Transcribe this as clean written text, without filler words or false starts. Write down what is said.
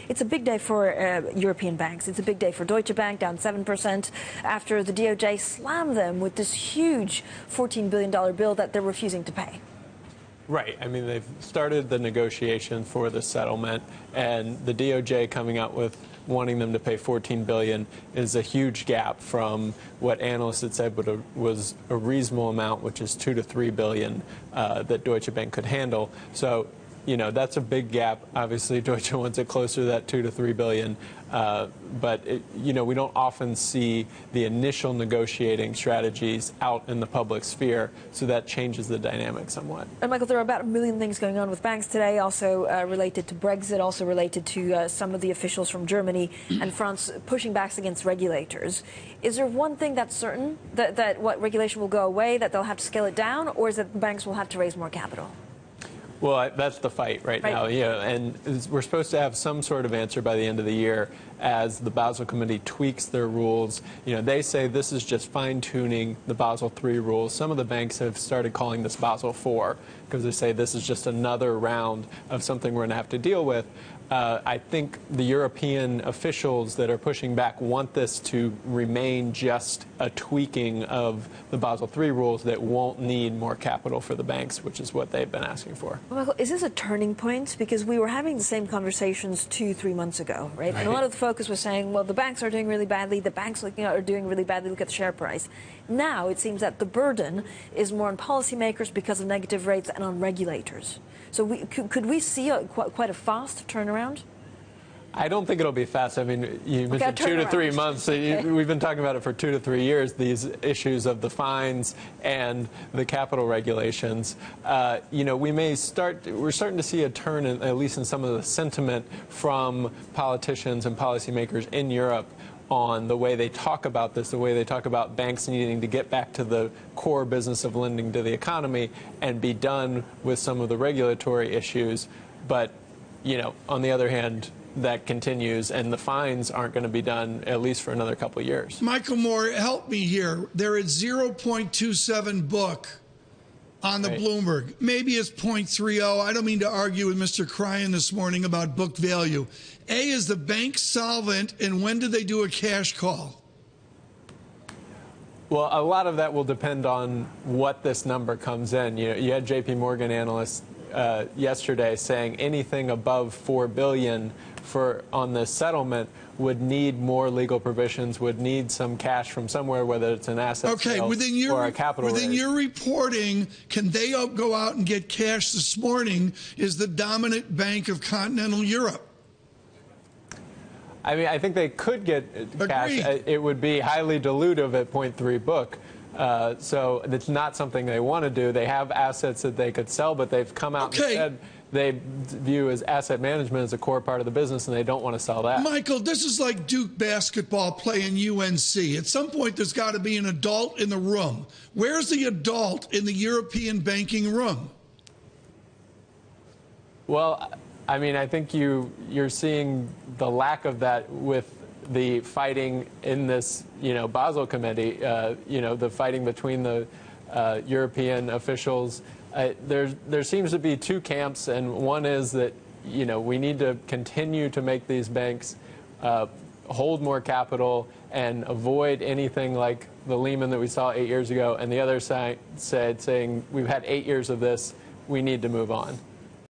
It's a big day for European banks. It's a big day for Deutsche Bank, down 7% after the DOJ slammed them with this huge $14 billion bill that they're refusing to pay. Right. I mean, they've started the negotiation for the settlement, and the DOJ coming out with wanting them to pay $14 billion is a huge gap from what analysts had said was a reasonable amount, which is $2 to $3 billion that Deutsche Bank could handle. So, you know, that's a big gap. Obviously, Deutsche wants it closer to that $2 to $3 billion. But, you know, we don't often see the initial negotiating strategies out in the public sphere, so that changes the dynamic somewhat. And, Michael, there are about 1 million things going on with banks today, also related to Brexit, also related to some of the officials from Germany and France pushing back against regulators. Is there one thing that's certain, that what regulation will go away, that they'll have to scale it down, or is that banks will have to raise more capital? Well, that's the fight right now, yeah, and we're supposed to have some sort of answer by the end of the year as the Basel Committee tweaks their rules. You know, they say this is just fine-tuning the Basel III rules. Some of the banks have started calling this Basel IV because they say this is just another round of something we're going to have to deal with. I think the European officials that are pushing back want this to remain just a tweaking of the Basel III rules that won't need more capital for the banks, which is what they've been asking for. Well, Michael, is this a turning point? Because we were having the same conversations 2-3 months ago, right? And a lot of the focus was saying, well, the banks are doing really badly, the banks are doing really badly, look at the share price. Now it seems that the burden is more on policymakers because of negative rates and on regulators. So could we see quite a fast turnaround? I don't think it'll be fast. I mean, you mentioned 2 to 3 months. We've been talking about it for 2 to 3 years, these issues of the fines and the capital regulations. You know, we're starting to see a turn, at least in some of the sentiment from politicians and policymakers in Europe on the way they talk about this, the way they talk about banks needing to get back to the core business of lending to the economy and be done with some of the regulatory issues. But, you know, on the other hand, that continues, and the fines aren't going to be done at least for another couple of years. Michael Moore, help me here. They're at 0.27 book on the Bloomberg. Maybe it's 0.30. I don't mean to argue with Mr. Cryan this morning about book value. A, is the bank solvent, and when do they do a cash call? Well, a lot of that will depend on what this number comes in. You know, you had J.P. Morgan analysts yesterday saying anything above $4 billion on this settlement would need more legal provisions, would need some cash from somewhere, whether it's an asset sale or a capital raise. Within your reporting, can they go out and get cash this morning? Is the dominant bank of continental Europe? I mean, I think they could get cash. It would be highly dilutive at 0.3 book. So it's not something they want to do. They have assets that they could sell, but they've come out and said they view as asset management as a core part of the business, and they don't want to sell that. Michael, this is like Duke basketball playing UNC. At some point, there's got to be an adult in the room. Where's the adult in the European banking room? Well, I mean, I think you're seeing the lack of that with the fighting in this, you know, Basel Committee, you know, the fighting between the European officials. There seems to be two camps, and one is that, you know, we need to continue to make these banks hold more capital and avoid anything like the Lehman that we saw 8 years ago, and the other side saying we've had 8 years of this, we need to move on.